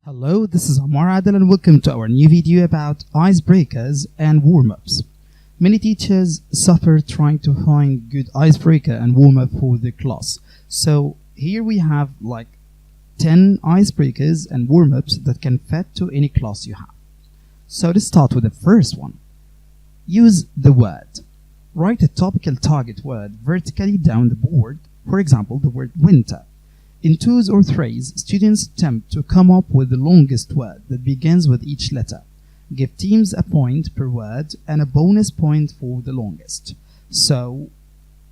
Hello, this is Amar Adel and welcome to our new video about icebreakers and warm-ups. Many teachers suffer trying to find good icebreaker and warm-up for the class. So here we have like 10 icebreakers and warm-ups that can fit to any class you have. So let's start with the first one. Use the word. Write a topical target word vertically down the board, for example the word winter. In twos or threes, students attempt to come up with the longest word that begins with each letter. Give teams a point per word and a bonus point for the longest. So,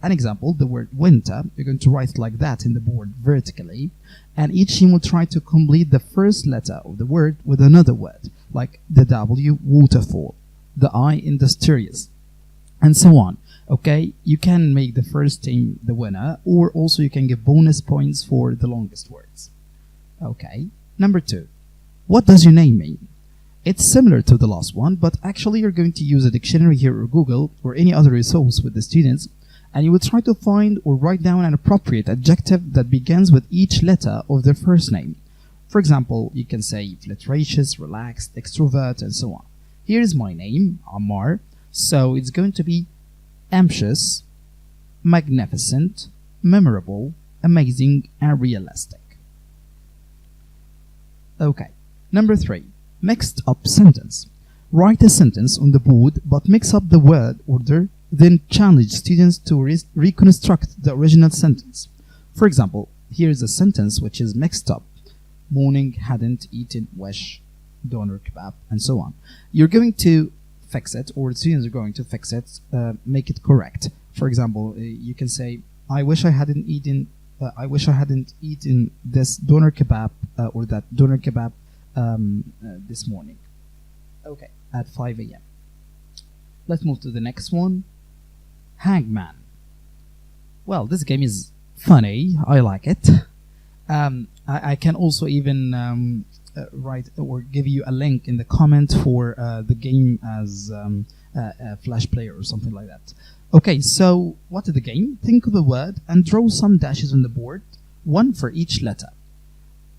an example, the word winter, you're going to write it like that in the board vertically, and each team will try to complete the first letter of the word with another word, like the W, waterfall, the I, industrious, and so on. Okay, you can make the first team the winner, or also you can give bonus points for the longest words. Okay, number 2. What does your name mean? It's similar to the last one, but actually you're going to use a dictionary here or Google or any other resource with the students, and you will try to find or write down an appropriate adjective that begins with each letter of their first name. For example, you can say flirtatious, relaxed, extrovert, and so on. Here is my name, Ammar, so it's going to be ambitious, magnificent, memorable, amazing, and realistic. Okay, number 3. Mixed up sentence. Write a sentence on the board but mix up the word order, then challenge students to reconstruct the original sentence. For example, here is a sentence which is mixed up. Morning, hadn't eaten, wish, doner kebab, and so on. You're going to fix it, or the students are going to fix it, make it correct. For example, you can say, I wish I hadn't eaten this doner kebab or that doner kebab this morning. Okay, at 5 a.m. Let's move to the next one. Hangman. Well, this game is funny. I like it. I can also even write or give you a link in the comment for the game as a flash player or something like that. Okay, so what is the game? Think of a word and draw some dashes on the board, one for each letter.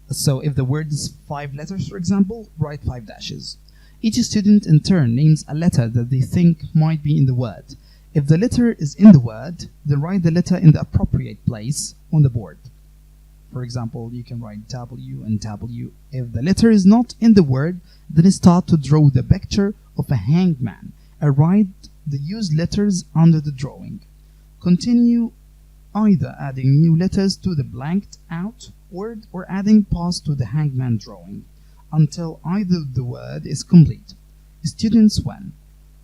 So if the word is 5 letters, for example, write 5 dashes. Each student in turn names a letter that they think might be in the word. If the letter is in the word, then write the letter in the appropriate place on the board. For example, you can write W and W. If the letter is not in the word, then start to draw the picture of a hangman and write the used letters under the drawing. Continue either adding new letters to the blanked out word or adding paws to the hangman drawing until either the word is complete. Students win,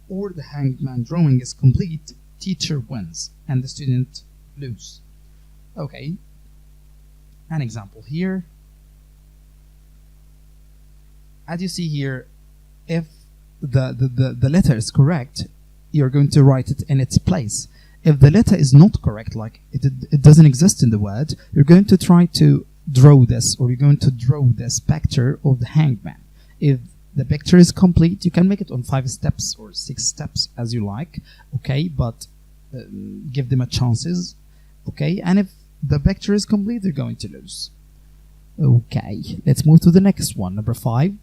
or the hangman drawing is complete, teacher wins, and the student lose. Okay. An example here. As you see here, if the letter is correct, you're going to write it in its place. If the letter is not correct, like it doesn't exist in the word, you're going to try to draw this, or you're going to draw this picture of the hangman. If the picture is complete, you can make it on 5 steps or 6 steps as you like, okay, but give them a chances, okay, and if the picture is complete, they're going to lose. Okay, let's move to the next one. Number 5.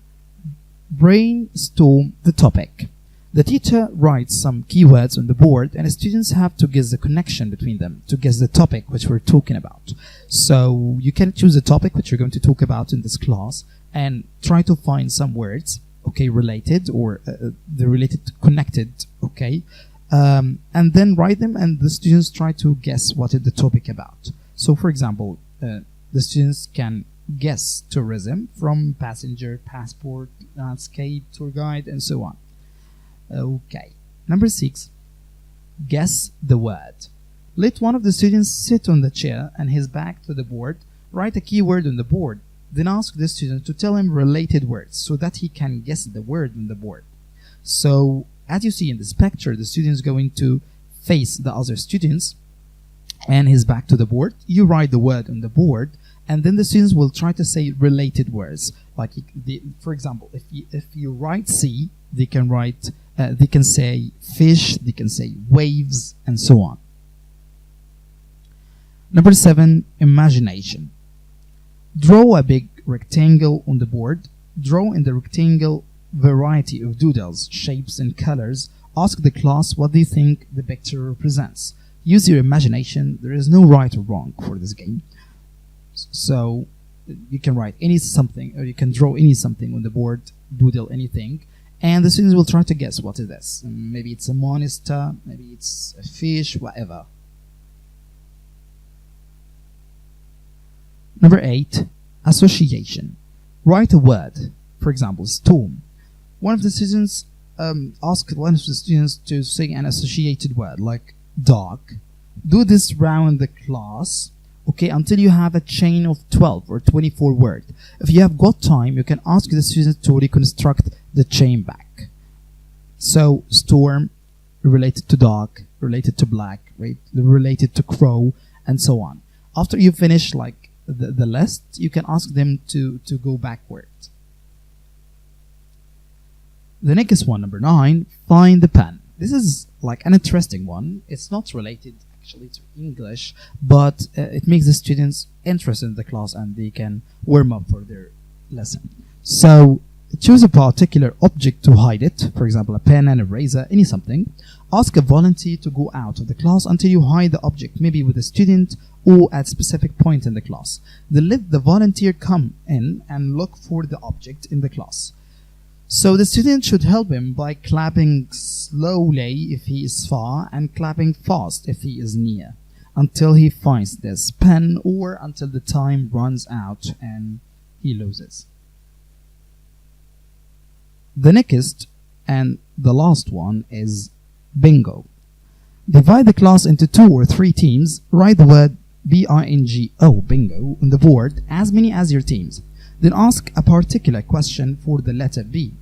Brainstorm the topic. The teacher writes some keywords on the board and the students have to guess the connection between them, to guess the topic which we're talking about. So you can choose a topic which you're going to talk about in this class and try to find some words, okay, related, or the related connected, okay, and then write them and the students try to guess what is the topic about. So for example, the students can guess tourism from passenger, passport, landscape, tour guide, and so on. Okay. Number 6. Guess the word. Let one of the students sit on the chair and his back to the board, write a keyword on the board, then ask the student to tell him related words so that he can guess the word on the board. So as you see in this picture, the student is going to face the other students and his back to the board. You write the word on the board, and then the students will try to say related words. Like, for example, if you write C, they can write, they can say fish, they can say waves, and so on. Number 7, imagination. Draw a big rectangle on the board. Draw in the rectangle variety of doodles, shapes and colors. Ask the class what they think the picture represents. Use your imagination. There is no right or wrong for this game. So you can write any something, or you can draw any something on the board, doodle anything, and the students will try to guess what is this. Maybe it's a monster, maybe it's a fish, whatever. Number 8, association. Write a word. For example, storm. One of the students asked one of the students to say an associated word like dark. Do this round the class, okay, until you have a chain of 12 or 24 words. If you have got time, you can ask the students to reconstruct the chain back. So storm related to dark, related to black, right, related to crow, and so on. After you finish like the list, you can ask them to go backward. The next one, number 9, find the pen. This is like an interesting one. It's not related actually to English, but it makes the students interested in the class and they can warm up for their lesson. So choose a particular object to hide it, for example, a pen, an eraser, any something. Ask a volunteer to go out of the class until you hide the object, maybe with a student or at a specific point in the class. Then let the volunteer come in and look for the object in the class. So the student should help him by clapping slowly if he is far and clapping fast if he is near, until he finds this pen or until the time runs out and he loses. The next and the last one is bingo. Divide the class into 2 or 3 teams. Write the word B-I-N-G-O, bingo, on the board, as many as your teams. Then ask a particular question for the letter B.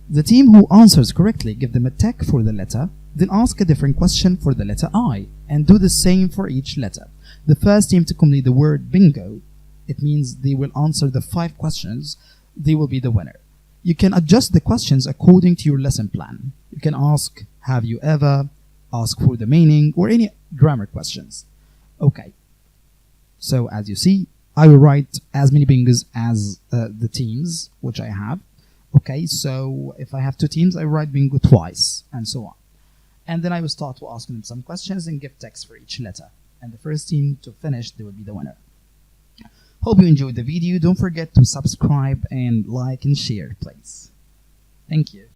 The team who answers correctly, give them a tick for the letter. Then ask a different question for the letter I, and do the same for each letter. The first team to complete the word bingo, it means they will answer the 5 questions, they will be the winner. You can adjust the questions according to your lesson plan. You can ask, have you ever, ask for the meaning, or any grammar questions. Okay, so as you see, I will write as many bingos as the teams which I have. Okay, so if I have 2 teams, I write bingo twice, and so on. And then I will start to ask them some questions and give text for each letter. And the first team to finish, they will be the winner. Hope you enjoyed the video. Don't forget to subscribe and like and share, please. Thank you.